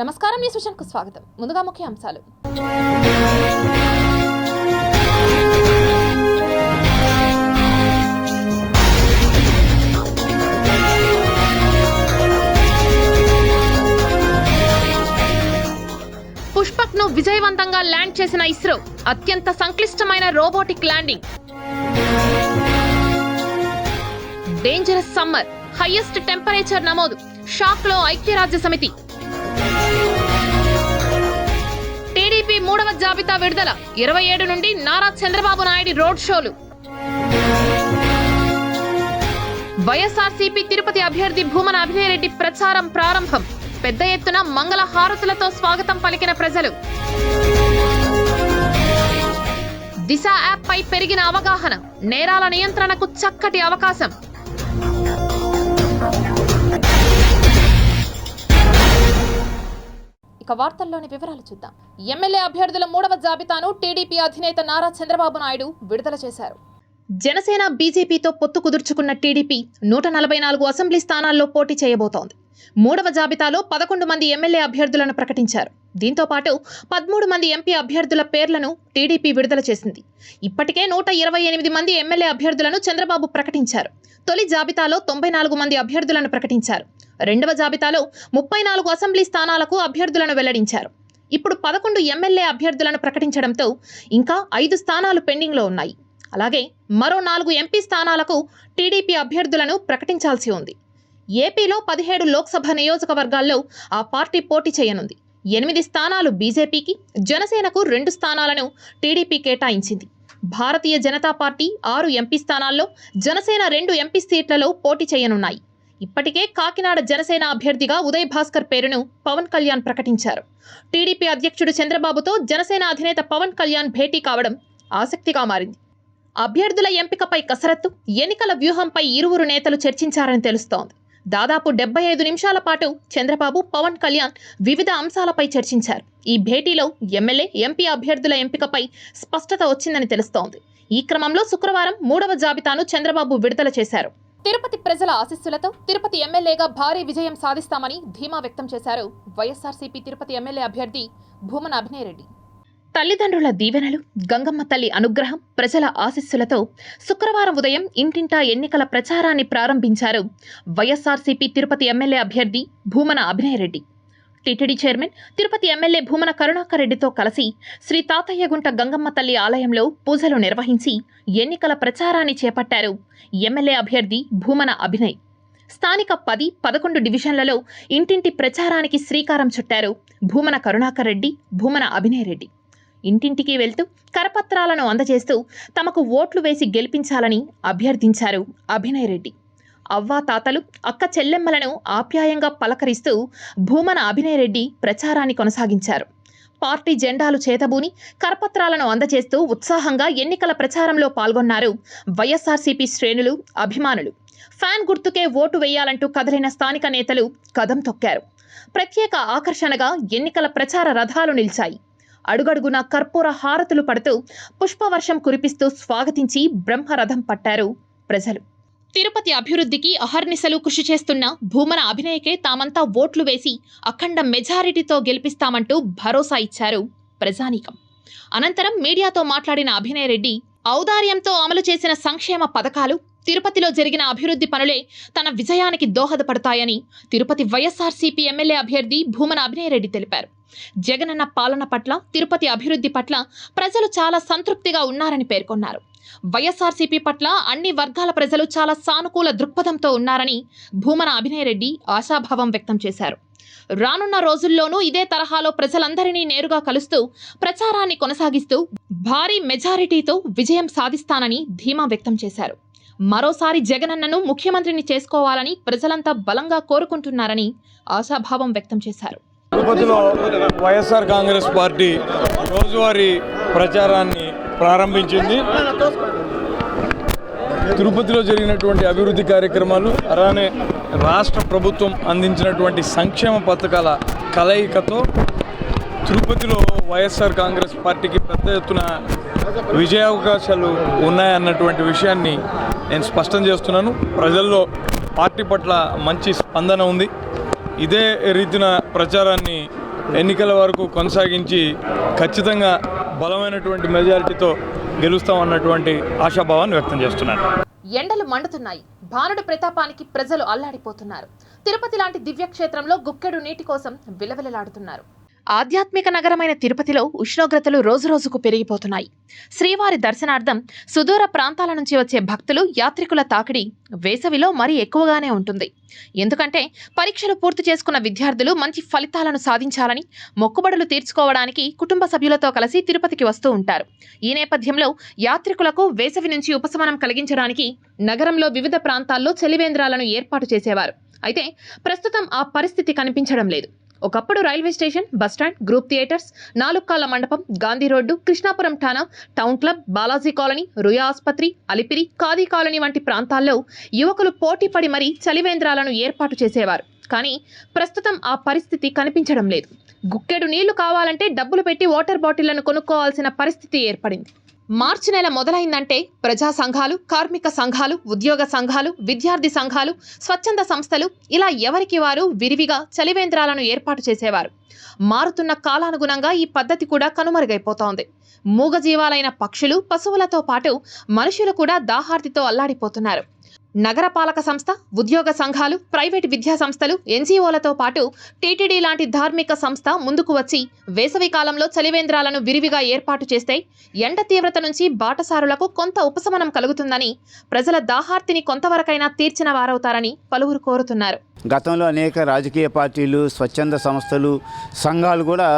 నమస్కారం, న్యూస్ విషన్కు స్వాగతం. ముందుగా ముఖ్య అంశాలు. పుష్పక్ను విజయవంతంగా ల్యాండ్ చేసిన ఇస్రో, అత్యంత సంక్లిష్టమైన robotic landing. Dangerous summer, highest temperature నమోదు, షాక్ లో ఐక్యరాజ్య సమితి. టీడీపీ 3వ జాబితా విడుదల, 27 నుండి నారా చంద్రబాబు నాయుడు రోడ్ షోలు. వైఎస్ఆర్సీపీ తిరుపతి అభ్యర్థి భూమన అభినయ్ రెడ్డి ప్రచారం ప్రారంభం, పెద్ద ఎత్తున మంగళ హారతులతో స్వాగతం పలికిన ప్రజలు. దిశ యాప్ పై పెరిగిన అవగాహన, నేరాల నియంత్రణకు చక్కటి అవకాశం. ఇక వార్తల్లోని వివరాలు చూద్దాం. ఎమ్మెల్యే అభ్యర్థుల 3వ జాబితాను టీడీపీ అధినేత నారా చంద్రబాబు నాయుడు విడుదల చేశారు. జనసేన బీజేపీతో పొత్తు కుదుర్చుకున్న టీడీపీ 144 అసెంబ్లీ స్థానాల్లో పోటీ చేయబోతోంది. 3వ జాబితాలో 11 మంది ఎమ్మెల్యే అభ్యర్థులను ప్రకటించారు. దీంతో పాటు 13 మంది ఎంపీ అభ్యర్థుల పేర్లను టీడీపీ విడుదల చేసింది. ఇప్పటికే 128 మంది ఎమ్మెల్యే అభ్యర్థులను చంద్రబాబు ప్రకటించారు. తొలి జాబితాలో 94 మంది అభ్యర్థులను ప్రకటించారు. రెండవ జాబితాలో 34 అసెంబ్లీ స్థానాలకు అభ్యర్థులను వెల్లడించారు. ఇప్పుడు 11 ఎమ్మెల్యే అభ్యర్థులను ప్రకటించడంతో ఇంకా 5 స్థానాలు పెండింగ్లో ఉన్నాయి. అలాగే మరో 4 ఎంపీ స్థానాలకు టీడీపీ అభ్యర్థులను ప్రకటించాల్సి ఉంది. ఏపీలో 17 లోక్సభ నియోజకవర్గాల్లో ఆ పార్టీ పోటీ చేయనుంది. 8 స్థానాలు బీజేపీకి, జనసేనకు 2 స్థానాలను టీడీపీ కేటాయించింది. భారతీయ జనతా పార్టీ 6 ఎంపీ స్థానాల్లో, జనసేన 2 ఎంపీ సీట్లలో పోటీ చేయనున్నాయి. ఇప్పటికే కాకినాడ జనసేన అభ్యర్థిగా ఉదయ్ భాస్కర్ పేరును పవన్ కళ్యాణ్ ప్రకటించారు. టీడీపీ అధ్యక్షుడు చంద్రబాబుతో జనసేన అధినేత పవన్ కళ్యాణ్ భేటీ కావడం ఆసక్తిగా మారింది. అభ్యర్థుల ఎంపికపై కసరత్తు, ఎన్నికల వ్యూహంపై ఇరువురు నేతలు చర్చించారని తెలుస్తోంది. దాదాపు 75 నిమిషాల పాటు చంద్రబాబు, పవన్ కళ్యాణ్ వివిధ అంశాలపై చర్చించారు. ఈ భేటీలో ఎమ్మెల్యే, ఎంపీ అభ్యర్థుల ఎంపికపై స్పష్టత వచ్చిందని తెలుస్తోంది. ఈ క్రమంలో శుక్రవారం 3వ జాబితాను చంద్రబాబు విడుదల చేశారు. తిరుపతి ప్రజల ఆశీస్సులతో తిరుపతి ఎమ్మెల్యేగా భారీ విజయం సాధిస్తామని ధీమా వ్యక్తం చేశారు వైఎస్ఆర్సీపీ తిరుపతి ఎమ్మెల్యే అభ్యర్థి భూమన అభినయ్ రెడ్డి. తల్లిదండ్రుల దీవెనలు, గంగమ్మ తల్లి అనుగ్రహం, ప్రజల ఆశీస్సులతో శుక్రవారం ఉదయం ఇంటింటా ఎన్నికల ప్రచారాన్ని ప్రారంభించారు వైఎస్ఆర్సీపీ తిరుపతి ఎమ్మెల్యే అభ్యర్థి Bhumana Abhinay Reddy. TTD chairman, Tirupati MLA Bhumana Karunakar రెడ్డితో కలిసి శ్రీ తాతయ్యగుంట గంగమ్మ తల్లి ఆలయంలో పూజలు నిర్వహించి ఎన్నికల ప్రచారాన్ని చేపట్టారు ఎమ్మెల్యే అభ్యర్థి భూమన అభినయ్. స్థానిక 10, 11 డివిజన్లలో ఇంటింటి ప్రచారానికి శ్రీకారం చుట్టారు భూమన కరుణాకర్ రెడ్డి, భూమన అభినయ్ రెడ్డి. ఇంటింటికి వెళ్తూ కరపత్రాలను అందజేస్తూ తమకు ఓట్లు వేసి గెలిపించాలని అభ్యర్థించారు అభినయ్ రెడ్డి. అవ్వా తాతలు, అక్క చెల్లెమ్మలను ఆప్యాయంగా పలకరిస్తూ భూమన అభినయ్ రెడ్డి ప్రచారాన్ని కొనసాగించారు. పార్టీ జెండాలు చేతబూని కరపత్రాలను అందజేస్తూ ఉత్సాహంగా ఎన్నికల ప్రచారంలో పాల్గొన్నారు వైఎస్ఆర్సీపీ శ్రేణులు, అభిమానులు. ఫ్యాన్ గుర్తుకే ఓటు వేయాలంటూ కదిలిన స్థానిక నేతలు కదం తొక్కారు. ప్రత్యేక ఆకర్షణగా ఎన్నికల ప్రచార రథాలు నిలిచాయి. అడుగడుగున కర్పూర హారతులు పడుతూ పుష్పవర్షం కురిపిస్తూ స్వాగతించి బ్రహ్మరథం పట్టారు ప్రజలు. తిరుపతి అభివృద్ధికి అహర్నిశలు కృషి చేస్తున్న భూమన అభినయ్కే తామంతా ఓట్లు వేసి అఖండ మెజారిటీతో గెలిపిస్తామంటూ భరోసా ఇచ్చారు ప్రజానీకం. అనంతరం మీడియాతో మాట్లాడిన అభినయ్ రెడ్డి, ఔదార్యంతో అమలు చేసిన సంక్షేమ పథకాలు, తిరుపతిలో జరిగిన అభివృద్ధి పనులే తన విజయానికి దోహదపడతాయని తిరుపతి వైఎస్ఆర్సీపీ ఎమ్మెల్యే అభ్యర్థి భూమన అభినయ్ రెడ్డి తెలిపారు. జగనన్న పాలన పట్ల, తిరుపతి అభివృద్ధి పట్ల ప్రజలు చాలా సంతృప్తిగా ఉన్నారని పేర్కొన్నారు. వైఎస్ఆర్సీపీ పట్ల అన్ని వర్గాల ప్రజలు చాలా సానుకూల దృక్పథంతో ఉన్నారని భూమన అభినయ్ రెడ్డి ఆశాభావం వ్యక్తం చేశారు. రానున్న రోజుల్లోనూ ఇదే తరహాలో ప్రజలందరినీ నేరుగా కలుస్తూ ప్రచారాన్ని కొనసాగిస్తూ భారీ మెజారిటీతో విజయం సాధిస్తానని ధీమా వ్యక్తం చేశారు. మరోసారి జగనన్నను ముఖ్యమంత్రిని చేసుకోవాలని ప్రజలంతా బలంగా కోరుకుంటున్నారని ఆశాభావం వ్యక్తం చేశారు. తిరుపతిలో వైఎస్ఆర్ కాంగ్రెస్ పార్టీ రోజువారీ ప్రచారాన్ని ప్రారంభించింది. తిరుపతిలో జరిగినటువంటి అభివృద్ధి కార్యక్రమాలు, అలానే రాష్ట్ర ప్రభుత్వం అందించినటువంటి సంక్షేమ పథకాల కలయికతో తిరుపతిలో వైఎస్ఆర్ కాంగ్రెస్ పార్టీకి పెద్ద ఎత్తున విజయావకాశాలు ఉన్నాయన్నటువంటి విషయాన్ని నేను స్పష్టం చేస్తున్నాను. ప్రజల్లో పార్టీ పట్ల మంచి స్పందన ఉంది. ఇదే రీతిన ప్రచారాన్ని ఎన్నికల వరకు కొనసాగించి ఖచ్చితంగా బలమైనటువంటి మెజారిటీతో గెలుస్తామన్నటువంటి ఆశాభావాన్ని వ్యక్తం చేస్తున్నాను. ఎండలు మండుతున్నాయి. భానుడి ప్రతాపానికి ప్రజలు అల్లాడిపోతున్నారు. తిరుపతి లాంటి దివ్యక్షేత్రంలో గుక్కెడు నీటి కోసం విలవిలలాడుతున్నారు. ఆధ్యాత్మిక నగరమైన తిరుపతిలో ఉష్ణోగ్రతలు రోజురోజుకు పెరిగిపోతున్నాయి. శ్రీవారి దర్శనార్థం సుదూర ప్రాంతాల నుంచి వచ్చే భక్తులు, యాత్రికుల తాకిడి వేసవిలో మరీ ఎక్కువగానే ఉంటుంది. ఎందుకంటే పరీక్షలు పూర్తి చేసుకున్న విద్యార్థులు మంచి ఫలితాలను సాధించాలని మొక్కుబడులు తీర్చుకోవడానికి కుటుంబ సభ్యులతో కలిసి తిరుపతికి వస్తూ ఉంటారు. ఈ నేపథ్యంలో యాత్రికులకు వేసవి నుంచి ఉపశమనం కలిగించడానికి నగరంలో వివిధ ప్రాంతాల్లో చలివేంద్రాలను ఏర్పాటు చేసేవారు. అయితే ప్రస్తుతం ఆ పరిస్థితి కనిపించడం లేదు. ఒకప్పుడు railway station, bus stand, group theatres, 4 కాళ్ల మండపం, గాంధీ రోడ్డు, కృష్ణాపురం ఠాణా, town club, Balaji colony, Ruia ఆసుపత్రి, అలిపిరి, ఖాదీ కాలనీ వంటి ప్రాంతాల్లో యువకులు పోటీపడి మరీ చలివేంద్రాలను ఏర్పాటు చేసేవారు. కానీ ప్రస్తుతం ఆ పరిస్థితి కనిపించడం లేదు. గుక్కెడు నీళ్లు కావాలంటే డబ్బులు పెట్టి వాటర్ బాటిళ్లను కొనుక్కోవాల్సిన పరిస్థితి ఏర్పడింది. మార్చి నెల మొదలైందంటే ప్రజా సంఘాలు, కార్మిక సంఘాలు, ఉద్యోగ సంఘాలు, విద్యార్థి సంఘాలు, స్వచ్ఛంద సంస్థలు ఇలా ఎవరికి వారు విరివిగా చలివేంద్రాలను ఏర్పాటు చేసేవారు. మారుతున్న కాలానుగుణంగా ఈ పద్ధతి కూడా కనుమరుగైపోతోంది. మూగజీవాలైన పక్షులు, పశువులతో పాటు మనుషులు కూడా దాహార్తితో అల్లాడిపోతున్నారు. నగరపాలక సంస్థ, ఉద్యోగ సంఘాలు, ప్రైవేటు విద్యా సంస్థలు, ఎన్జీఓలతో పాటు టీటీడీ లాంటి ధార్మిక సంస్థ ముందుకు వచ్చి వేసవి కాలంలో చలివేంద్రాలను విరివిగా ఏర్పాటు చేస్తే ఎండ తీవ్రత నుంచి బాటసారులకు కొంత ఉపశమనం కలుగుతుందని, ప్రజల దాహార్తిని కొంతవరకైనా తీర్చిన వారవుతారని పలువురు కోరుతున్నారు. గతంలో అనేక రాజకీయ పార్టీలు, స్వచ్ఛంద సంస్థలు, సంఘాలు కూడా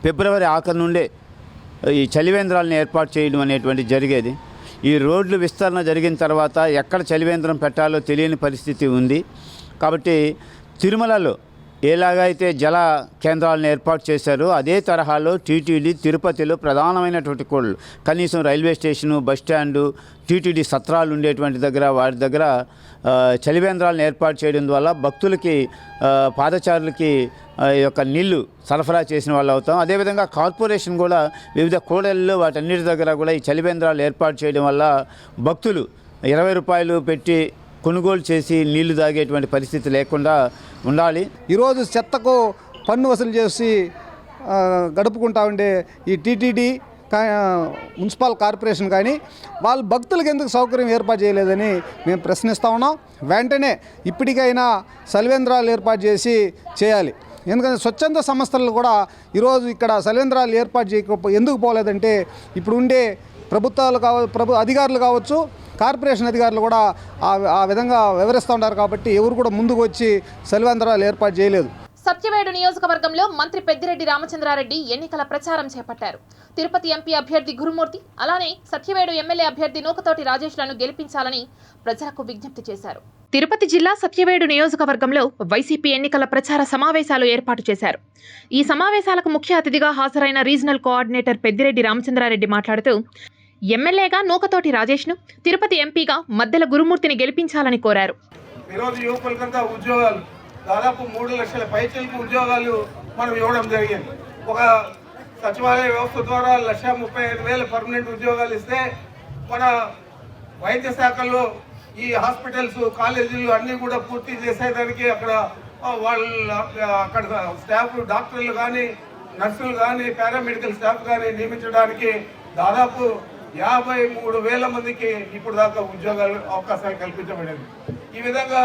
ఫిబ్రవరి ఆఖరి నుండే ఈ చలివేంద్రాలను ఏర్పాటు చేయడం అనేటువంటి జరిగేది. ఈ రోడ్లు విస్తరణ జరిగిన తర్వాత ఎక్కడ చలివేంద్రం పెట్టాలో తెలియని పరిస్థితి ఉంది. కాబట్టి తిరుమలలో ఎలాగైతే జల కేంద్రాలను ఏర్పాటు చేశారో అదే తరహాలో టీటీడీ తిరుపతిలో ప్రధానమైనటువంటి కోళ్ళు, కనీసం రైల్వే స్టేషను, బస్టాండు, టీటీడీ సత్రాలు ఉండేటువంటి దగ్గర వాటి దగ్గర చలివేంద్రాలను ఏర్పాటు చేయడం వల్ల భక్తులకి, పాదచారులకి యొక్క నీళ్లు సరఫరా చేసిన వాళ్ళు అవుతాం. అదేవిధంగా కార్పొరేషన్ కూడా వివిధ కూడళ్లలో వాటన్నిటి దగ్గర కూడా ఈ చలివేంద్రాలు ఏర్పాటు చేయడం వల్ల భక్తులు 20 రూపాయలు పెట్టి కొనుగోలు చేసి నీళ్లు తాగేటువంటి పరిస్థితి లేకుండా ఉండాలి. ఈరోజు చెత్తకు పన్ను వసూలు చేసి గడుపుకుంటా ఉండే ఈ టీటీడీ, మున్సిపల్ కార్పొరేషన్ కానీ వాళ్ళు భక్తులకు ఎందుకు సౌకర్యం ఏర్పాటు చేయలేదని మేము ప్రశ్నిస్తూ ఉన్నాం. వెంటనే ఇప్పటికైనా చలివేంద్రాలు ఏర్పాటు చేసి చేయాలి. ఎందుకంటే స్వచ్ఛంద సంస్థలు కూడా ఈరోజు ఇక్కడ చలివేంద్రాలు ఏర్పాటు ఎందుకు పోలేదంటే ఇప్పుడు ఉండే ప్రభుత్వాలు అధికారులు కావచ్చు, కార్పొరేషన్ అధికారులు కూడా ఆ విధంగా వివరిస్తూ ఉంటారు. కాబట్టి ఎవరు కూడా ముందుకు వచ్చి చలివేంద్రాలు ఏర్పాటు చేయలేదు. సత్యవేడు నియోజకవర్గంలో మంత్రి పెద్దిరెడ్డి రామచంద్రారెడ్డి ఎన్నికల ప్రచారం చేపట్టారు. తిరుపతి ఎంపీ అభ్యర్థి గురుమూర్తి, అలానే సత్యవేడు ఎమ్మెల్యే అభ్యర్థి నూకతోటి రాజేష్లను గెలిపించాలని ప్రజలకు విజ్ఞప్తి చేశారు. తిరుపతి జిల్లా సత్యవేడు నియోజకవర్గంలో వైసీపీ ఎన్నికల ప్రచార సమావేశాలు ఏర్పాటు చేశారు. ఈ సమావేశాలకు ముఖ్య అతిథిగా హాజరైన రీజనల్ కోఆర్డినేటర్ పెద్దిరెడ్డి రామచంద్రారెడ్డి మాట్లాడుతూ ఎమ్మెల్యేగా నూకతోటి రాజేష్ను, తిరుపతి ఎంపీగా మద్దెల గురుమూర్తిని గెలిపించాలని కోరారు. దాదాపు 3 లక్షల పైచలకు ఉద్యోగాలు మనం ఇవ్వడం జరిగింది. ఒక సచివాలయ వ్యవస్థ ద్వారా 1,35,000 పర్మనెంట్ ఉద్యోగాలు ఇస్తే మన వైద్య శాఖల్లో ఈ హాస్పిటల్స్, కాలేజీలు అన్నీ కూడా పూర్తి చేసేదానికి అక్కడ స్టాఫ్, డాక్టర్లు కానీ, నర్సులు కానీ, పారామెడికల్ స్టాఫ్ కానీ నియమించడానికి దాదాపు 53,000 మందికి ఇప్పుడు దాకా ఉద్యోగాలు అవకాశాలు కల్పించబడింది. ఈ విధంగా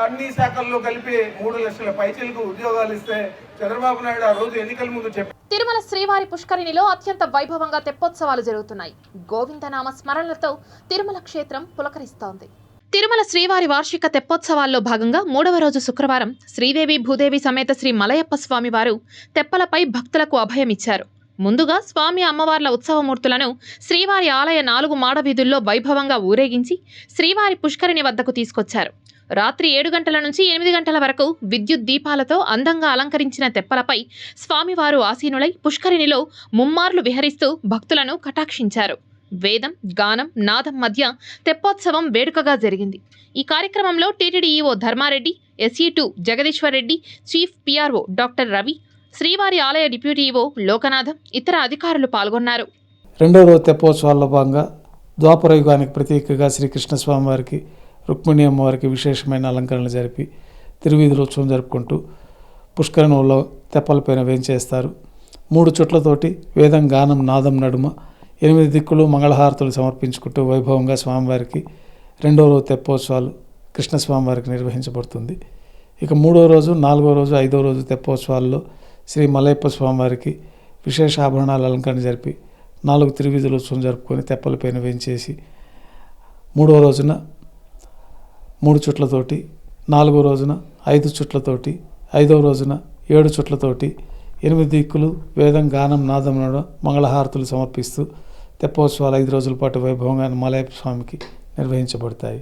అన్ని శాఖల్లో కలిపి 3 లక్షల పైచలకు ఉద్యోగాలు ఇస్తే చంద్రబాబు నాయుడు ఆ రోజు ఎన్నికల ముందు చెప్పారు. తిరుమల శ్రీవారి పుష్కరిణిలో అత్యంత వైభవంగా తెప్పోత్సవాలు జరుగుతున్నాయి. గోవిందనామ స్మరణలతో తిరుమల క్షేత్రం పులకరిస్తోంది. తిరుమల శ్రీవారి వార్షిక తెప్పోత్సవాల్లో భాగంగా 3వ రోజు శుక్రవారం శ్రీదేవి భూదేవి సమేత శ్రీ మలయప్ప స్వామి వారు తెప్పలపై భక్తులకు అభయమిచ్చారు. ముందుగా స్వామి అమ్మవార్ల ఉత్సవమూర్తులను శ్రీవారి ఆలయ 4 మాడవీధుల్లో వైభవంగా ఊరేగించి శ్రీవారి పుష్కరిణి వద్దకు తీసుకొచ్చారు. రాత్రి 7 గంటల నుంచి 8 గంటల వరకు విద్యుత్ దీపాలతో అందంగా అలంకరించిన తెప్పలపై స్వామివారు ఆసీనులై పుష్కరిణిలో ముమ్మార్లు విహరిస్తూ భక్తులను కటాక్షించారు. వేదం, గానం, నాదం మధ్య తెప్పోత్సవం వేడుకగా జరిగింది. ఈ కార్యక్రమంలో TTD EO Dharma Reddy, SE2 Jagadishwar Reddy, chief PRO doctor Ravi, శ్రీవారి ఆలయ డిప్యూటీ ఈవో లోకనాథం, ఇతర అధికారులు పాల్గొన్నారు. 2వ రోజు తెప్పోత్సవాల్లో భాగంగా ద్వాపర యుగానికి ప్రతీకగా శ్రీకృష్ణస్వామి వారికి, రుక్మిణి అమ్మవారికి విశేషమైన అలంకరణలు జరిపి తిరువీధులోత్సవం జరుపుకుంటూ పుష్కరణంలో తెప్పలపైన వేంచేస్తారు. 3 చుట్లతోటి వేదం గానం నాదం నడుమ 8 దిక్కులు మంగళహారతులు సమర్పించుకుంటూ వైభవంగా స్వామివారికి 2వ రోజు తెప్పోత్సవాలు కృష్ణస్వామివారికి నిర్వహించబడుతుంది. ఇక 3వ రోజు 4వ రోజు 5వ రోజు తెప్పోత్సవాల్లో శ్రీ మలయప్ప స్వామివారికి విశేష ఆభరణాల అలంకరణ జరిపి 4 తిరువీధుల ఉత్సవం జరుపుకొని తెప్పలపైన వేంచేసి 3వ రోజున 3 చుట్లతోటి, 4వ రోజున 5 చుట్లతోటి, 5వ రోజున 7 చుట్లతోటి 8 దిక్కులు వేదం గానం నాదం మంగళహారతులు సమర్పిస్తూ తెప్పోత్సవాలు 5 రోజుల పాటు వైభవంగా మలయప్ప స్వామికి నిర్వహించబడతాయి.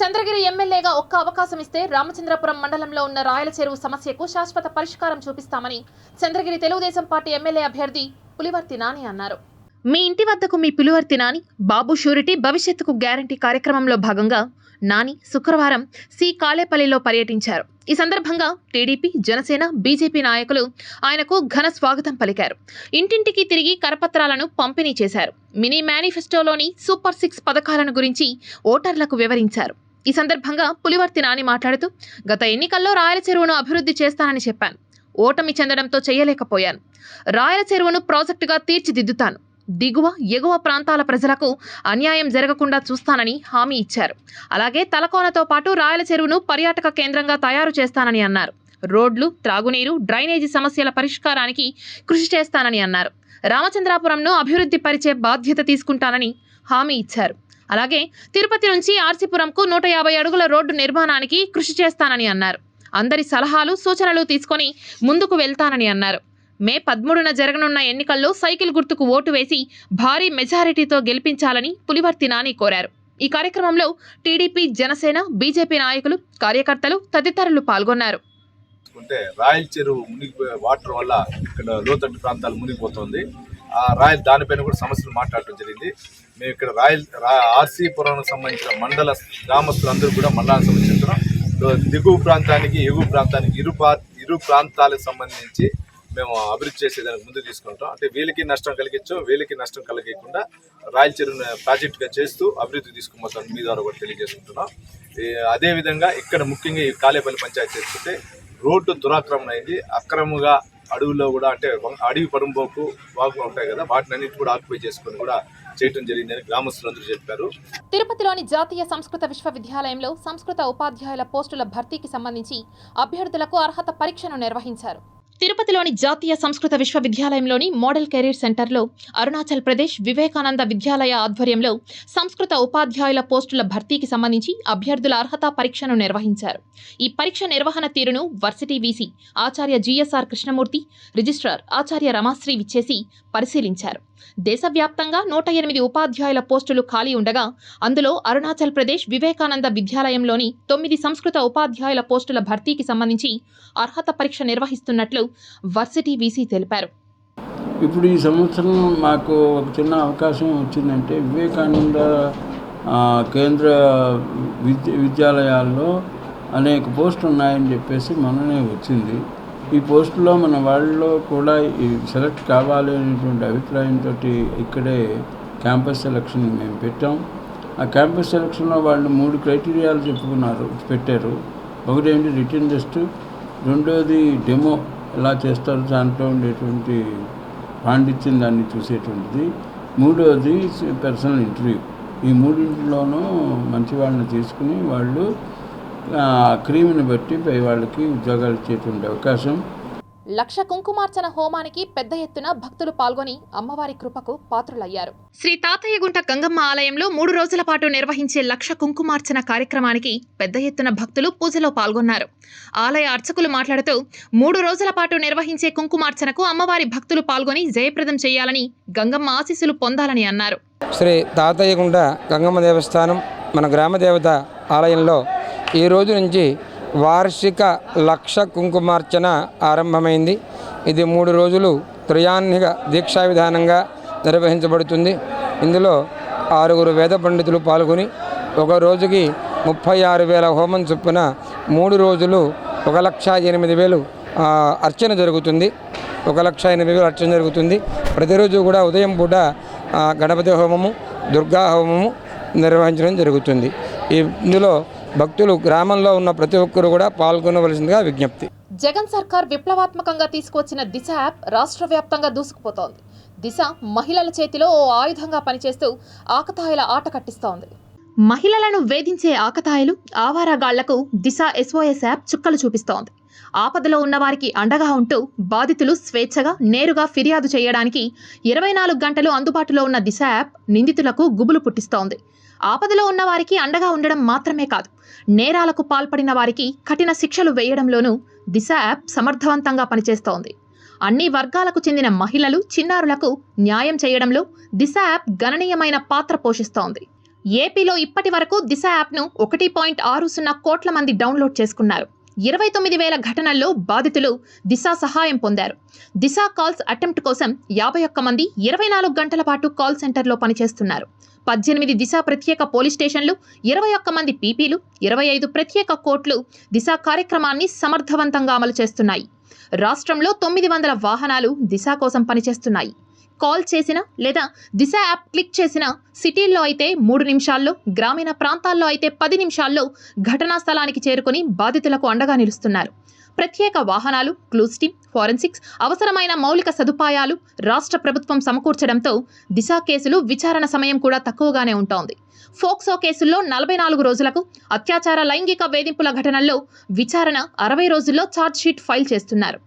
చంద్రగిరి ఎమ్మెల్యేగా ఒక్క అవకాశం ఇస్తే రామచంద్రపురం మండలంలో ఉన్న రాయల చెరువు సమస్యకు శాశ్వత పరిష్కారం చూపిస్తామని చంద్రగిరి తెలుగుదేశం పార్టీ ఎమ్మెల్యే అభ్యర్థి పులివర్తి నాని అన్నారు. మీ ఇంటి వద్దకు మీ పులివర్తి నాని బాబు షూరిటీ భవిష్యత్తుకు గ్యారంటీ కార్యక్రమంలో భాగంగా నాని శుక్రవారం సి కాళేపల్లిలో పర్యటించారు. ఈ సందర్భంగా టీడీపీ, జనసేన, బీజేపీ నాయకులు ఆయనకు ఘన స్వాగతం పలికారు. ఇంటింటికి తిరిగి కరపత్రాలను పంపిణీ చేశారు. మినీ మేనిఫెస్టోలోని సూపర్ 6 పథకాలను గురించి ఓటర్లకు వివరించారు. ఈ సందర్భంగా పులివర్తి నాని మాట్లాడుతూ, గత ఎన్నికల్లో రాయల చెరువును అభివృద్ధి చేస్తానని చెప్పాను. ఓటమి చెందడంతో చేయలేకపోయాను. రాయల చెరువును ప్రాజెక్టుగా తీర్చిదిద్దుతాను. దిగువ, ఎగువ ప్రాంతాల ప్రజలకు అన్యాయం జరగకుండా చూస్తానని హామీ ఇచ్చారు. అలాగే తలకోనతో పాటు రాయల చెరువును పర్యాటక కేంద్రంగా తయారు చేస్తానని అన్నారు. రోడ్లు, త్రాగునీరు, డ్రైనేజీ సమస్యల పరిష్కారానికి కృషి చేస్తానని అన్నారు. రామచంద్రాపురంను అభివృద్ధి పరిచే బాధ్యత తీసుకుంటానని హామీ ఇచ్చారు. అలాగే తిరుపతి నుంచి ఆర్సీపురంకు 150 అడుగుల రోడ్డు నిర్మాణానికి కృషి చేస్తానని అన్నారు. అందరి సలహాలు, సూచనలు తీసుకొని ముందుకు వెళ్తానని అన్నారు. మే 13న జరగనున్న ఎన్నికల్లో సైకిల్ గుర్తుకు ఓటు వేసి భారీ మెజారిటీతో గెలిపించాలని పులివర్తి నాని కోరారు. ఈ కార్యక్రమంలో టీడీపీ, జనసేన, బీజేపీ నాయకులు, కార్యకర్తలు తదితరులు పాల్గొన్నారు. రాయల చెరువు మునిగిపోయే వాటర్ వల్ల ఇక్కడ లోతట్టు ప్రాంతాలు మునిగిపోతుంది. ఆ రాయల్ దానిపైన కూడా సమస్యలు మాట్లాడటం జరిగింది. మేము ఇక్కడ ఆర్సీపురం సంబంధించిన మండల గ్రామస్తులందరూ కూడా మండలానికి సంబంధించిన దిగువ ప్రాంతానికి, ఎగువ ప్రాంతానికి ఇరు ప్రాంతాలకు సంబంధించి మేము అభివృద్ధి చేసేదానికి ముందు తీసుకుంటాం. అంటే వీళ్ళకి నష్టం కలిగించో, వీళ్ళకి నష్టం కలిగకుండా రాయల చెరువును ప్రాజెక్టుగా చేస్తూ అభివృద్ధి తీసుకుపోతాం మీ ద్వారా కూడా తెలియజేసుకుంటున్నాం. అదేవిధంగా ఇక్కడ ముఖ్యంగా ఈ కాళేపల్లి పంచాయతీ చేసుకుంటే రోడ్డు దురాక్రమణ అయింది. అక్రమంగా అడవుల్లో కూడా, అంటే అడవి పరంబోకు వాగులు ఉంటాయి కదా, వాటిని అన్నిటి కూడా ఆక్యుపై చేసుకొని కూడా చేయటం జరిగిందని గ్రామస్తులందరూ చెప్పారు. తిరుపతిలోని జాతీయ సంస్కృత విశ్వవిద్యాలయంలో సంస్కృత ఉపాధ్యాయుల పోస్టుల భర్తీకి సంబంధించి అభ్యర్థులకు అర్హత పరీక్షను నిర్వహించారు. తిరుపతిలోని జాతీయ సంస్కృత విశ్వవిద్యాలయంలోని మోడల్ కెరీర్ సెంటర్లో అరుణాచల్ ప్రదేశ్ వివేకానంద విద్యాలయ ఆధ్వర్యంలో సంస్కృత ఉపాధ్యాయుల పోస్టుల భర్తీకి సంబంధించి అభ్యర్థుల అర్హత పరీక్షను నిర్వహించారు. ఈ పరీక్ష నిర్వహణ తీరును వర్సిటీ వీసీ ఆచార్య జిఎస్ఆర్ కృష్ణమూర్తి, రిజిస్ట్రార్ ఆచార్య రమాశ్రీ విచ్చేసి పరిశీలించారు. దేశవ్యాప్తంగా 108 ఉపాధ్యాయుల పోస్టులు ఖాళీ ఉండగా అందులో అరుణాచల్ ప్రదేశ్ వివేకానంద విద్యాలయంలోని 9 సంస్కృత ఉపాధ్యాయుల పోస్టుల భర్తీకి సంబంధించి అర్హత పరీక్ష నిర్వహిస్తున్నట్లు వర్సిటీ వీసీ తెలిపారు. ఇప్పుడు ఈ సంవత్సరం మాకు ఒక చిన్న అవకాశం వచ్చిందంటే వివేకానంద కేంద్ర విద్యాలయాల్లో అనేక పోస్టులు ఉన్నాయని చెప్పేసి మననే వచ్చింది. ఈ పోస్టులో మన వాళ్ళలో కూడా సెలెక్ట్ కావాలి అనేటువంటి అభిప్రాయంతో ఇక్కడే క్యాంపస్ సెలక్షన్ మేము పెట్టాం. ఆ క్యాంపస్ సెలక్షన్లో వాళ్ళు 3 క్రైటీరియాలు పెట్టారు. ఒకటేంటి రిటన్ టెస్ట్, రెండోది డెమో ఎలా చేస్తారు దాంట్లో ఉండేటువంటి పాండిత్యం దాన్ని చూసేటువంటిది, మూడోది పర్సనల్ ఇంటర్వ్యూ. ఈ మూడింటిలోనూ మంచి వాళ్ళని తీసుకుని వాళ్ళు క్రీమిని బట్టి పై వాళ్ళకి ఉద్యోగాలు ఇచ్చేటువంటి అవకాశం. లక్ష కుంకుమార్చన హోమానికి పెద్ద ఎత్తున భక్తులు పాల్గొని అమ్మవారి కృపకు పాత్రులయ్యారు. శ్రీ తాతయ్యగుంట గంగమ్మ ఆలయంలో 3 రోజుల పాటు నిర్వహించే లక్ష కుంకుమార్చన కార్యక్రమానికి పెద్ద ఎత్తున భక్తులు పూజలో పాల్గొన్నారు. ఆలయ అర్చకులు మాట్లాడుతూ 3 రోజుల పాటు నిర్వహించే కుంకుమార్చనకు అమ్మవారి భక్తులు పాల్గొని జయప్రదం చేయాలని, గంగమ్మ ఆశీస్సులు పొందాలని అన్నారు. శ్రీ తాతయ్యగుంట గంగమ్మ దేవస్థానం మన గ్రామదేవత ఆలయంలో ఈ రోజు నుంచి వార్షిక లక్ష కుంకుమార్చన ఆరంభమైంది. ఇది 3 రోజులు త్రయాన్నిక దీక్షా విధానంగా నిర్వహించబడుతుంది. ఇందులో 6 వేద పండితులు పాల్గొని ఒక రోజుకి 36,000 హోమం చొప్పున 3 రోజులు 1,08,000 అర్చన జరుగుతుంది. 1,08,000 అర్చన జరుగుతుంది. ప్రతిరోజు కూడా ఉదయం పూట గణపతి హోమము, దుర్గా హోమము నిర్వహించడం జరుగుతుంది. ఇందులో భక్తులు గ్రామంలో ఉన్న ప్రతి ఒక్కరు కూడా పాల్గొనవలసిందిగా విజ్ఞప్తి. జగన్ సర్కార్ విప్లవాత్మకంగా తీసుకువచ్చిన దిశ యాప్ రాష్ట్ర వ్యాప్తంగా దూసుకుపోతోంది. దిశ మహిళల చేతిలో ఓ ఆయుధంగా పనిచేస్తూ ఆకతాయిల ఆట కట్టిస్తోంది. మహిళలను వేధించే ఆకతాయిలు, ఆవారాగాళ్లకు దిశ SOS యాప్ చుక్కలు చూపిస్తోంది. ఆపదలో ఉన్నవారికి అండగా ఉంటూ బాధితులు స్వేచ్ఛగా నేరుగా ఫిర్యాదు చేయడానికి 24 గంటలు అందుబాటులో ఉన్న దిశ యాప్ నిందితులకు గుబులు పుట్టిస్తోంది. ఆపదలో ఉన్న వారికి అండగా ఉండడం మాత్రమే కాదు, నేరాలకు పాల్పడిన వారికి కఠిన శిక్షలు వేయడంలోనూ దిశ యాప్ సమర్థవంతంగా పనిచేస్తోంది. అన్ని వర్గాలకు చెందిన మహిళలు, చిన్నారులకు న్యాయం చేయడంలో దిశ యాప్ గణనీయమైన పాత్ర పోషిస్తోంది. ఏపీలో ఇప్పటి వరకు దిశ యాప్ను 1.60 కోట్ల మంది డౌన్లోడ్ చేసుకున్నారు. 29,000 ఘటనల్లో బాధితులు దిశ సహాయం పొందారు. దిశ కాల్స్ అటెంప్ట్ కోసం 51 మంది 24 గంటల పాటు కాల్ సెంటర్లో పనిచేస్తున్నారు. 18 దిశ ప్రత్యేక పోలీస్ స్టేషన్లు, 21 మంది పీపీలు, 25 ప్రత్యేక కోర్టులు దిశ కార్యక్రమాన్ని సమర్థవంతంగా అమలు చేస్తున్నాయి. రాష్ట్రంలో 900 వాహనాలు దిశ కోసం పనిచేస్తున్నాయి. కాల్ చేసినా లేదా దిశ యాప్ క్లిక్ చేసినా సిటీల్లో అయితే 3 నిమిషాల్లో, గ్రామీణ ప్రాంతాల్లో అయితే 10 నిమిషాల్లో ఘటనా స్థలానికి చేరుకుని బాధితులకు అండగా నిలుస్తున్నారు. ప్రత్యేక వాహనాలు, క్లూస్ టీమ్, ఫోరెన్సిక్స్, అవసరమైన మౌలిక సదుపాయాలు రాష్ట్ర ప్రభుత్వం సమకూర్చడంతో దిశ కేసులు విచారణ సమయం కూడా తక్కువగానే ఉంటోంది. ఫోక్సో కేసుల్లో 44 రోజులకు, అత్యాచార లైంగిక వేధింపుల ఘటనల్లో విచారణ 60 రోజుల్లో ఛార్జ్షీట్ ఫైల్ చేస్తున్నారు.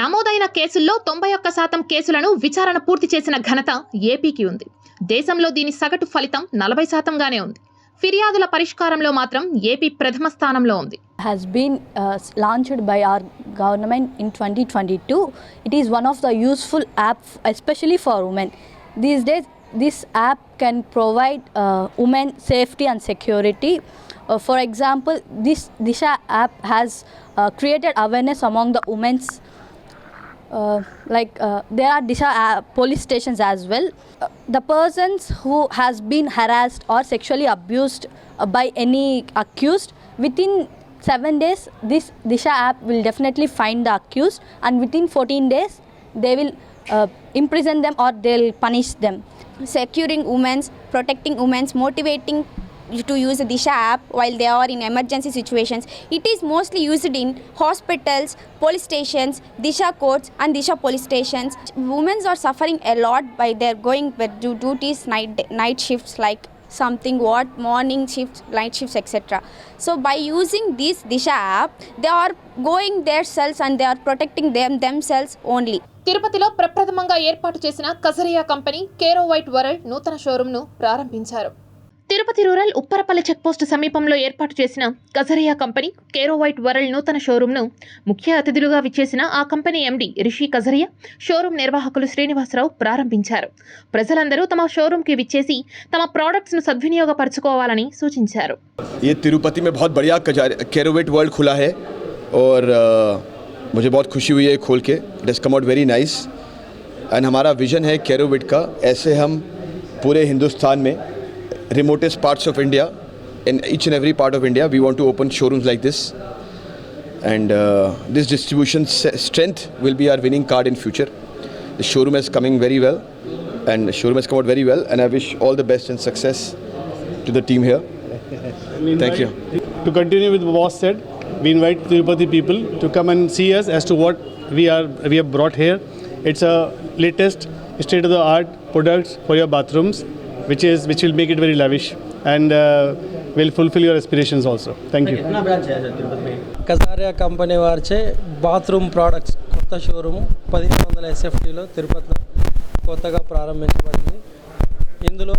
నమోదైన కేసుల్లో 91% కేసులను విచారణ పూర్తి చేసిన ఘనత ఏపీకి ఉంది. దేశంలో దీని సగటు ఫలితం 40%గానే ఉంది. ఫిర్యాదుల పరిష్కారంలో మాత్రం ఏపీ ప్రథమ స్థానంలో ఉంది. Has been launched by our government in 2022. It is one of the useful apps, especially for women. These days, this app can provide women safety and security. For example, this Disha app has created awareness among the women's. There are Disha police stations as well. The persons who has been harassed or sexually abused by any accused, within 7 days this Disha app will definitely find the accused, and within 14 days they will imprison them or they'll punish them. Securing women's, protecting women's, motivating to use the Disha app while they are in emergency situations. It is mostly used in hospitals, police stations, Disha courts and Disha police stations. Women are suffering a lot by their going do duties, night shifts, like something morning shifts, night shifts, etc. So by using this Disha app, they are going their selves and they are protecting themselves only. తిరుపతిలో ప్రప్రథమంగా ఏర్పాటు చేసిన Kajaria company కేరో white world నూతన షోరూంను ప్రారంభించారు. Tirupati rural Upparapalli checkpost సమీపంలో ఏర్పాటు చేసిన Kajaria company కేరో white world నూతన షోరూంను ముఖ్య అతిథులుగా విచ్చేసిన ఆ company MD Rishi Kajaria, showroom నిర్వాహకులు శ్రీనివాసరావు ప్రారంభించారు. ప్రజలందరూ తమ షోరూంకి విచ్చేసి తమ ప్రోడక్ట్స్ను సద్వినియోగపరచుకోవాలని సూచించారు. ये तिरुपति में बहुत बढ़िया केरो वाइट वर्ल्ड खुला है और मुझे बहुत खुशी हुई है खोल के. It has come out very nice and हमारा विजन है केरो वाइट का, ऐसे हम पूरे हिंदुस्तान में remotest parts of India, in each and every part of India, we want to open showrooms like this, and this distribution strength will be our winning card in future. The showroom is coming very well, and the showroom has come out very well, and I wish all the best and success to the team here. Thank you. To continue with what was said, we invite Tirupati people to come and see us as to what we have brought here. It's a latest state-of-the-art products for your bathrooms, which will make it very lavish and will fulfill your aspirations also. Thank you. Kajaria company వారిచే bathroom products కొత్త showroom 1500 SFTలో తిరుపతిలో కొత్తగా ప్రారంభించబడింది. ఇందులో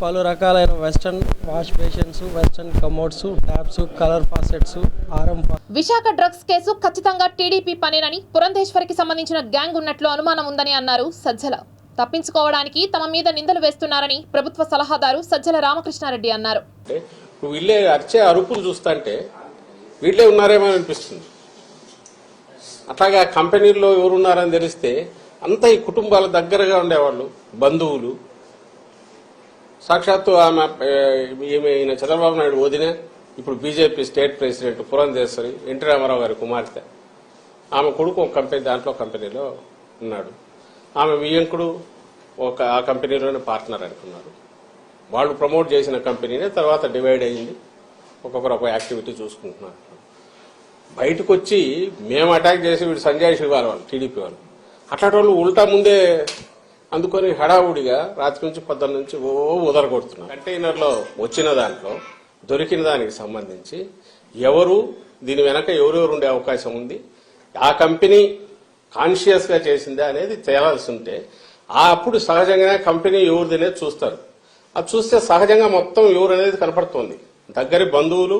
పలు రకాలైన western wash basins, western commodes, taps, colour Faucets, Visakha drugs case ఖచ్చితంగా TDP పనేనని పురంధేశ్వరికి సంబంధించిన గ్యాంగ్ ఉన్నట్లు అనుమానం ఉందని అన్నారు సజ్జల. తప్పించుకోవడానికి తమ మీద నిందలు వేస్తున్నారని ప్రభుత్వ సలహాదారు సజ్జల రామకృష్ణారెడ్డి అన్నారు. నువ్వు వీళ్ళే అరిచే అరుపులు చూస్తుంటే వీళ్ళే ఉన్నారేమో అనిపిస్తుంది. అట్లాగే కంపెనీల్లో ఎవరున్నారని తెలిస్తే అంతా ఈ కుటుంబాల దగ్గరగా ఉండేవాళ్ళు, బంధువులు. సాక్షాత్తు ఈయన చంద్రబాబు నాయుడు వదిన, ఇప్పుడు BJP state president Purandeswari, NT Rama Rao గారి కుమార్తె, ఆమె కొడుకు ఒక కంపెనీ దాంట్లో కంపెనీలో ఉన్నాడు. ఆమె వియంకుడు ఆ కంపెనీలోనే పార్ట్నర్ అనుకున్నారు. వాళ్ళు ప్రమోట్ చేసిన కంపెనీనే తర్వాత డివైడ్ అయ్యింది, ఒక్కొక్కరు ఒక యాక్టివిటీ చూసుకుంటున్నారు. బయటకు వచ్చి మేము అటాక్ చేసి వీడు సంజయ్ శ్రీవారి వాళ్ళు టీడీపీ వాళ్ళు అట్లాంటి వాళ్ళు ఉల్టా ముందే అందుకొని హడావుడిగా రాత్రి నుంచి పొద్దున్న నుంచి ఉదరగొడుతున్నారు. కంటైనర్లో వచ్చిన దాంట్లో దొరికిన దానికి సంబంధించి ఎవరు దీని వెనక ఎవరెవరు ఉండే అవకాశం ఉంది, ఆ కంపెనీ కాన్షియస్ గా చేసిందా అనేది తేలాల్సి ఉంటే అప్పుడు సహజంగానే కంపెనీ ఎవరిది అనేది చూస్తారు. అది చూస్తే సహజంగా మొత్తం ఎవరు అనేది కనపడుతోంది. దగ్గరి బంధువులు,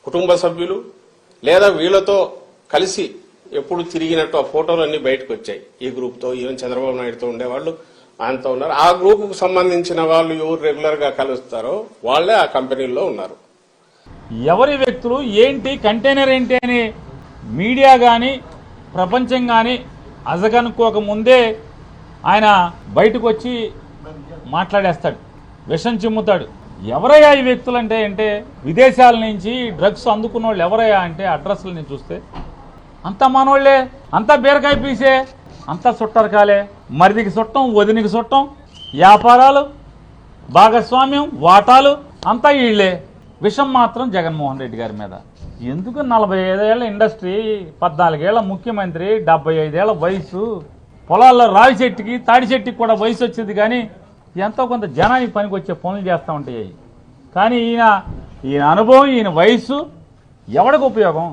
కుటుంబ సభ్యులు లేదా వీళ్ళతో కలిసి ఎప్పుడు తిరిగినట్టు ఆ ఫోటోలు అన్ని బయటకు వచ్చాయి. ఈ గ్రూప్తో ఈవెన్ చంద్రబాబు నాయుడుతో ఉండేవాళ్ళు ఆయనతో ఉన్నారు. ఆ గ్రూప్కు సంబంధించిన వాళ్ళు ఎవరు రెగ్యులర్ గా కలుస్తారో వాళ్లే ఆ కంపెనీల్లో ఉన్నారు. ఎవరి వ్యక్తులు ఏంటి, కంటైనర్ ఏంటి అని మీడియా కానీ ప్రపంచం కానీ అజగనుకోక ముందే ఆయన బయటకు వచ్చి మాట్లాడేస్తాడు, విషం చిమ్ముతాడు. ఎవరయ్యా ఈ వ్యక్తులు అంటే విదేశాల నుంచి డ్రగ్స్ అందుకున్న వాళ్ళు ఎవరయ్యా అంటే అడ్రస్లని చూస్తే అంతా మనోళ్లే, అంతా బీరకాయ పీసే, అంతా చుట్టరకాలే. మరిదికి చుట్టం, వదినికి చుట్టం, వ్యాపారాలు, భాగస్వామ్యం, వాటాలు అంతా వీళ్లే. విషం మాత్రం జగన్మోహన్ రెడ్డి గారి మీద. ఎందుకు 45 ఏళ్ల ఇండస్ట్రీ, 14 ఏళ్ల ముఖ్యమంత్రి, 75 ఏళ్ల వయసు, పొలాల్లో రావి చెట్టుకి తాడి చెట్టుకి కూడా వయసు వచ్చింది. కానీ ఎంతో కొంత జనానికి పనికి వచ్చే పనులు చేస్తూ ఉంటాయి. కానీ ఈయన అనుభవం, ఈయన వయసు ఎవరికి ఉపయోగం?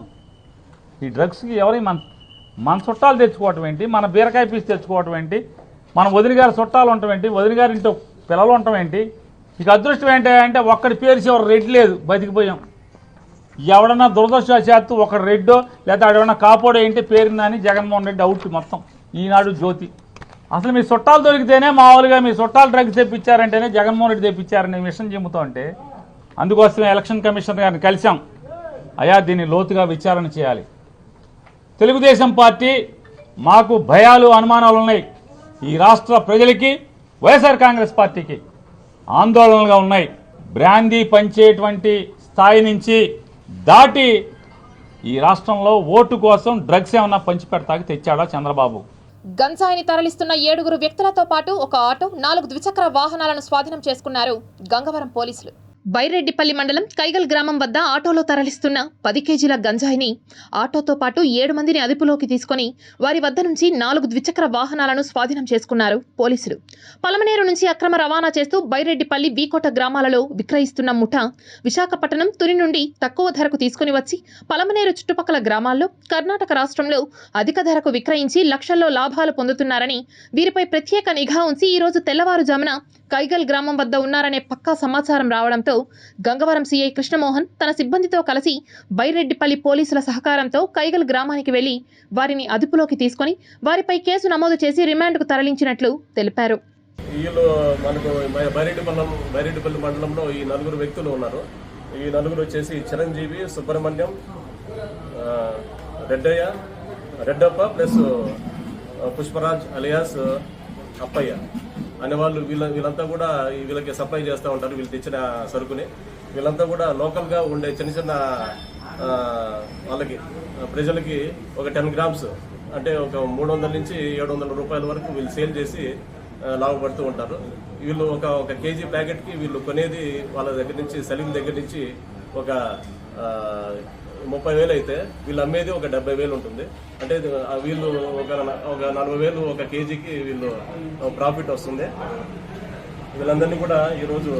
ఈ డ్రగ్స్కి ఎవరి మన చుట్టాలు తెచ్చుకోవటం ఏంటి, మన బీరకాయ పీసు తెచ్చుకోవటం ఏంటి, మన వదిన గారి చుట్టాలు ఉండటం ఏంటి, వదిన గారి ఇంట్లో పిల్లలు ఉండటం ఏంటి? ఇక అదృష్టం ఏంటంటే ఒక్కడి పేరు చివరి రెడ్ లేదు, బతికిపోయాం. ఎవడన్నా దురదృష్టవశాత్తు ఒకడు రెడ్డో లేదా ఆడేమన్నా కాపోడో ఏంటి పేరుందని జగన్మోహన్ రెడ్డి అవుట్ మొత్తం. ఈనాడు జ్యోతి. అసలు మీ చుట్టాలు దొరికితేనే మామూలుగా మీ చుట్టాలు డ్రగ్స్ తెప్పించారంటేనే జగన్మోహన్ రెడ్డి తెప్పించారని విషయం చెబుతూ ఉంటే అందుకోసమే ఎలక్షన్ కమిషనర్ గారిని కలిసాం. అయ్యా దీన్ని లోతుగా విచారణ చేయాలి. తెలుగుదేశం పార్టీ మాకు భయాలు, అనుమానాలు ఉన్నాయి. ఈ రాష్ట్ర ప్రజలకి, వైఎస్ఆర్ కాంగ్రెస్ పార్టీకి ఆందోళనలుగా ఉన్నాయి. బ్రాందీ పంచేటువంటి స్థాయి నుంచి దాటి ఈ రాష్ట్రంలో ఓటు కోసం డ్రగ్స్ ఏమన్నా పంచిపెడతాకి తెచ్చాడా చంద్రబాబు? గంజాయిని తరలిస్తున్న 7 వ్యక్తులతో పాటు ఒక ఆటో, 4 ద్విచక్ర వాహనాలను స్వాధీనం చేసుకున్నారు గంగవరం పోలీసులు. బైరెడ్డిపల్లి మండలం కైగల్ గ్రామం వద్ద ఆటోలో తరలిస్తున్న 10 కేజీల గంజాయిని ఆటోతో పాటు 7 మందిని అదుపులోకి తీసుకుని వారి వద్ద నుంచి 4 ద్విచక్ర వాహనాలను స్వాధీనం చేసుకున్నారు పోలీసులు. పలమనేరు నుంచి అక్రమ రవాణా చేస్తూ బైరెడ్డిపల్లి, వీకోట గ్రామాలలో విక్రయిస్తున్న ముఠా విశాఖపట్నం, తుని నుండి తక్కువ ధరకు తీసుకుని వచ్చి పలమనేరు చుట్టుపక్కల గ్రామాల్లో కర్ణాటక రాష్ట్రంలో అధిక ధరకు విక్రయించి లక్షల్లో లాభాలు పొందుతున్నారని వీరిపై ప్రత్యేక నిఘా ఉంచి ఈరోజు తెల్లవారుజామున కైగల్ గ్రామం వద్ద ఉన్నారనే పక్కా సమాచారం రావడంతో గంగవరం సీఐ కృష్ణమోహన్ తన సిబ్బందితో కలిసి బైరెడ్డిపల్లి పోలీసుల సహకారంతో కైగల్ గ్రామానికి వెళ్లి వారిని అదుపులోకి తీసుకుని వారిపై కేసు నమోదు చేసి రిమాండ్కు తరలించినట్లు తెలిపారు. వీళ్ళు మనకు బైరెడ్డిపల్లి మండలంలో ఈ 4 వ్యక్తులు ఉన్నారు. ఈ 4 వచ్చేసి చిరంజీవి, సుబ్రహ్మణ్యం, రెడ్డప్ప ప్లస్ పుష్పరాజ్ అలియాస్ అప్పయ్య అనే వాళ్ళు. వీళ్ళంతా కూడా వీళ్ళకి సప్లై చేస్తూ ఉంటారు. వీళ్ళు తెచ్చిన సరుకుని వీళ్ళంతా కూడా లోకల్గా ఉండే చిన్న చిన్న వాళ్ళకి ప్రజలకి ఒక 10 గ్రామ్స్ అంటే ఒక 300 నుంచి 700 రూపాయల వరకు వీళ్ళు సేల్ చేసి లాభపడుతూ ఉంటారు. వీళ్ళు ఒక కేజీ ప్యాకెట్కి వీళ్ళు కొనేది వాళ్ళ దగ్గర నుంచి, సలీం దగ్గర నుంచి ఒక 30,000 అయితే వీళ్ళు అమ్మేది ఒక 70,000 ఉంటుంది. అంటే వీళ్ళు ఒక 40,000 ఒక కేజీకి వీళ్ళు ప్రాఫిట్ వస్తుంది. వీళ్ళందరినీ కూడా ఈరోజు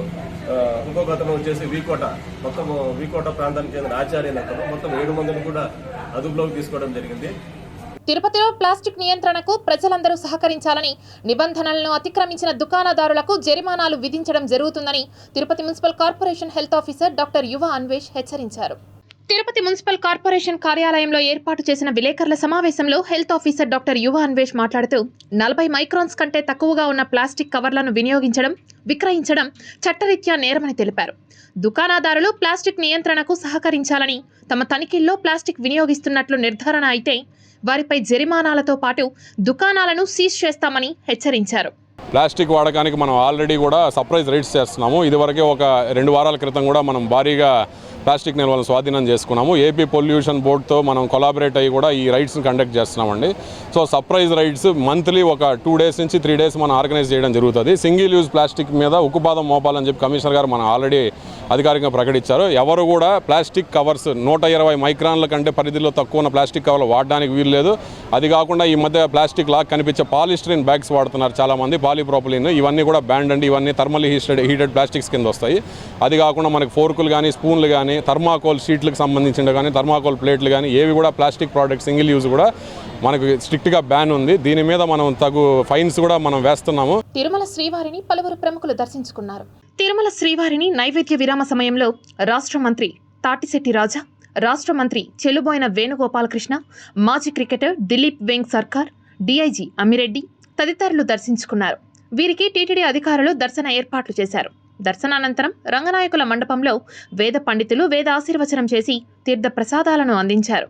ఇంకొక అతను వచ్చేసి వీకోట ప్రాంతానికి చెందిన ఆచార్య అతను మొత్తం 7 మందిని కూడా అదుపులోకి తీసుకోవడం జరిగింది. తిరుపతిలో ప్లాస్టిక్ నియంత్రణకు ప్రజలందరూ సహకరించాలని, నిబంధనలను అతిక్రమించిన దుకాణదారులకు జరిమానాలు విధించడం జరుగుతుందని Tirupati municipal corporation health officer doctor యువ అన్వేష్ హెచ్చరించారు. తిరుపతి మున్సిపల్ కార్పొరేషన్ కార్యాలయంలో ఏర్పాటు చేసిన విలేకరుల సమావేశంలో హెల్త్ ఆఫీసర్ డాక్టర్ యువ అన్వేష్ మాట్లాడుతూ 40 మైక్రాన్స్ కంటే తక్కువగా ఉన్న ప్లాస్టిక్ కవర్లను వినియోగించడం, విక్రయించడం చట్టరీత్యా నేరమని తెలిపారు. దుకాణదారులు ప్లాస్టిక్ నియంత్రణకు సహకరించాలని, తమ తనిఖీల్లో ప్లాస్టిక్ వినియోగిస్తున్నట్లు నిర్ధారణ అయితే వారిపై జరిమానాలతో పాటు దుకాణాలను సీజ్ చేస్తామని హెచ్చరించారు. ప్లాస్టిక్ వాడకానికి మనం ఆల్రెడీ కూడా సర్ప్రైజ్ రైడ్స్ చేస్తున్నాము. ఇదివరకే ఒక 2 వారాల క్రితం కూడా మనం భారీగా ప్లాస్టిక్ నిల్వలను స్వాధీనం చేసుకున్నాము. ఏపీ పొల్యూషన్ బోర్డుతో మనం కొలాబరేట్ అయ్యి కూడా ఈ రైడ్స్ని కండక్ట్ చేస్తున్నామండి. సో సర్ప్రైజ్ రైడ్స్ మంత్లీ ఒక 2 డేస్ నుంచి 3 డేస్ మనం ఆర్గనైజ్ చేయడం జరుగుతుంది. సింగిల్ యూజ్ ప్లాస్టిక్ మీద ఉక్కుపాదం మోపాలని చెప్పి కమిషనర్ గారు మనం ఆల్రెడీ అధికారికంగా ప్రకటించారు. ఎవరు కూడా ప్లాస్టిక్ కవర్స్ 120 మైక్రాన్ల కంటే పరిధిలో తక్కువ ఉన్న ప్లాస్టిక్ కవర్లు వాడడానికి వీలు లేదు. అది కాకుండా ఈ మధ్య ప్లాస్టిక్ లాగా కనిపించే పాలిస్టరీన్ బ్యాగ్స్ వాడుతున్నారు చాలామంది, పాలీప్రోపిలిన్. ఇవన్నీ కూడా బ్యాండ్ అండి. ఇవన్నీ థర్మల్లీ హీటెడ్ ప్లాస్టిక్స్ కింద వస్తాయి. అది కాకుండా మనకి ఫోర్కులు కానీ, స్పూన్లు కానీ, థర్మాకోల్ షీట్లకు సంబంధించిన కానీ, థర్మాకోల్ ప్లేట్లు కానీ ఏవి కూడా ప్లాస్టిక్ ప్రోడక్ట్ సింగిల్ యూజ్ కూడా మనకు స్ట్రిక్ట్గా బ్యాన్ ఉంది. దీని మీద మనం తగు ఫైన్స్ కూడా మనం వేస్తున్నాము. తిరుమల శ్రీవారిని పలువురు ప్రముఖులు దర్శించుకున్నారు. తిరుమల శ్రీవారిని నైవేద్య విరామ సమయంలో రాష్ట్ర మంత్రి తాటిశెట్టి రాజా, రాష్ట్ర మంత్రి చెలుబోయిన వేణుగోపాలకృష్ణ, మాజీ క్రికెటర్ దిలీప్ వెంగ్ సర్కార్, డీఐజీ అమ్మిరెడ్డి తదితరులు దర్శించుకున్నారు. వీరికి టీటీడీ అధికారులు దర్శన ఏర్పాట్లు చేశారు. దర్శనానంతరం రంగనాయకుల మండపంలో వేద పండితులు వేద ఆశీర్వచనం చేసి తీర్థ ప్రసాదాలను అందించారు.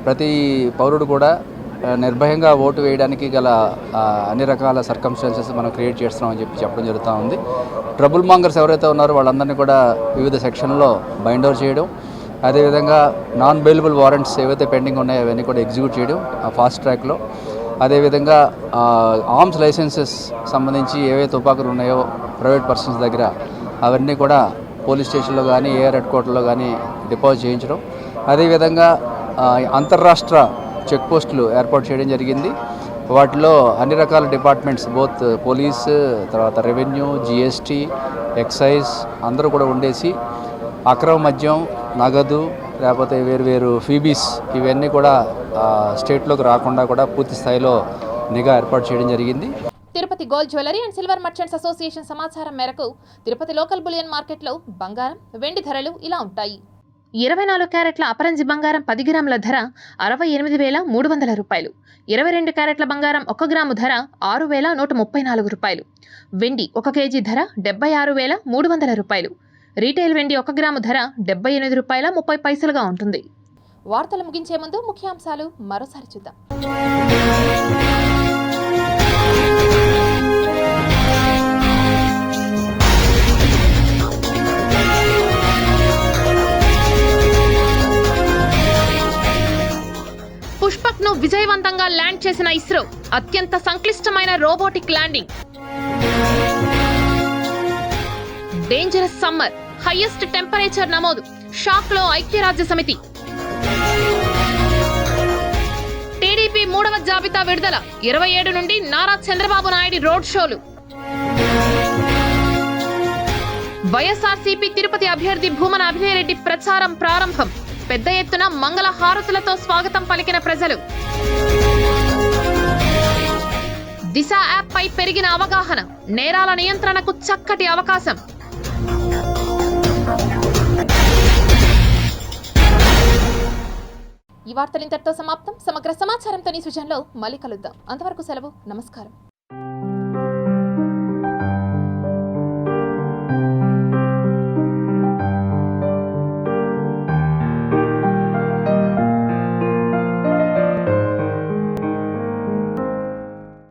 ప్రతి పౌరుడు కూడా నిర్భయంగా ఓటు వేయడానికి గల అన్ని రకాల సర్కమ్స్టాన్సెస్ మనం క్రియేట్ చేస్తున్నామని చెప్పడం జరుగుతూ ఉంది. ట్రబుల్ మాంగర్స్ ఎవరైతే ఉన్నారో వాళ్ళందరినీ కూడా వివిధ సెక్షన్లో బైండ్ ఓవర్ చేయడం, అదేవిధంగా నాన్ బెయిలబుల్ వారెంట్స్ ఏవైతే పెండింగ్ ఉన్నాయో అవన్నీ కూడా ఎగ్జిక్యూట్ చేయడం ఫాస్ట్ ట్రాక్లో. అదేవిధంగా ఆర్మ్స్ లైసెన్సెస్ సంబంధించి ఏవైతే తుపాకులు ఉన్నాయో ప్రైవేట్ పర్సన్స్ దగ్గర అవన్నీ కూడా పోలీస్ స్టేషన్లో కానీ ఏఆర్ హెడ్ క్వార్టర్లో కానీ డిపాజిట్ చేయించడం, అదేవిధంగా అంతర్రాష్ట్ర చెక్ పోస్టులు ఏర్పాటు చేయడం జరిగింది. వాటిలో అన్ని రకాల డిపార్ట్మెంట్స్ బోత్ పోలీస్, తర్వాత రెవెన్యూ, జిఎస్టీ, ఎక్సైజ్ అందరూ కూడా ఉండేసి అక్రమ మద్యం, నగదు, లేకపోతే వేరు ఫీబీస్ ఇవన్నీ కూడా స్టేట్లోకి రాకుండా కూడా పూర్తి స్థాయిలో నిఘా ఏర్పాటు చేయడం జరిగింది. Tirupati gold jewellery and silver merchants association సమాచారం మేరకు తిరుపతి లోకల్ బులియన్ మార్కెట్లో బంగారం, వెండి ధరలు ఇలా ఉంటాయి. 24 క్యారెట్ల అపరంజి బంగారం 10 గ్రాముల ధర 68,300 రూపాయలు. 22 క్యారెట్ల బంగారం 1 గ్రాము ధర 6,134 రూపాయలు. వెండి 1 కేజీ ధర 76,300 రూపాయలు. రీటైల్ వెండి 1 గ్రాము ధర 78 రూపాయల 30 పైసలుగా ఉంటుంది. వార్తలు ముగించే ముందు ముఖ్యాంశాలు మరోసారి చూద్దాం. పుష్పక్ను విజయవంతంగా ల్యాండ్ చేసిన ఇస్రో అత్యంత సంక్లిష్టమైన robotic landing. Dangerous summer, highest temperature నమోదు, షాక్లో ఐక్యరాజ్య సమితి. టీడీపీ 3వ జాబితా విడుదల, 27 నుండి నారా చంద్రబాబు నాయుడు రోడ్ షోలు. వైఎస్ఆర్సీపీ తిరుపతి అభ్యర్థి భూమన అభినయరెడ్డి ప్రచారం ప్రారంభం. పెద్ద ఎత్తున మంగళ హారతులతో స్వాగతం పలికిన ప్రజలు. దిశ యాప్ పై పెరిగిన అవగాహన, నేరాల నియంత్రణకు చక్కటి అవకాశం. ఈ వార్తలు ఇంతటితో సమాప్తం. సమగ్ర సమాచారంతో నీ సృజనలో మళ్ళీ కలుద్దాం. అంతవరకు సెలవు, నమస్కారం.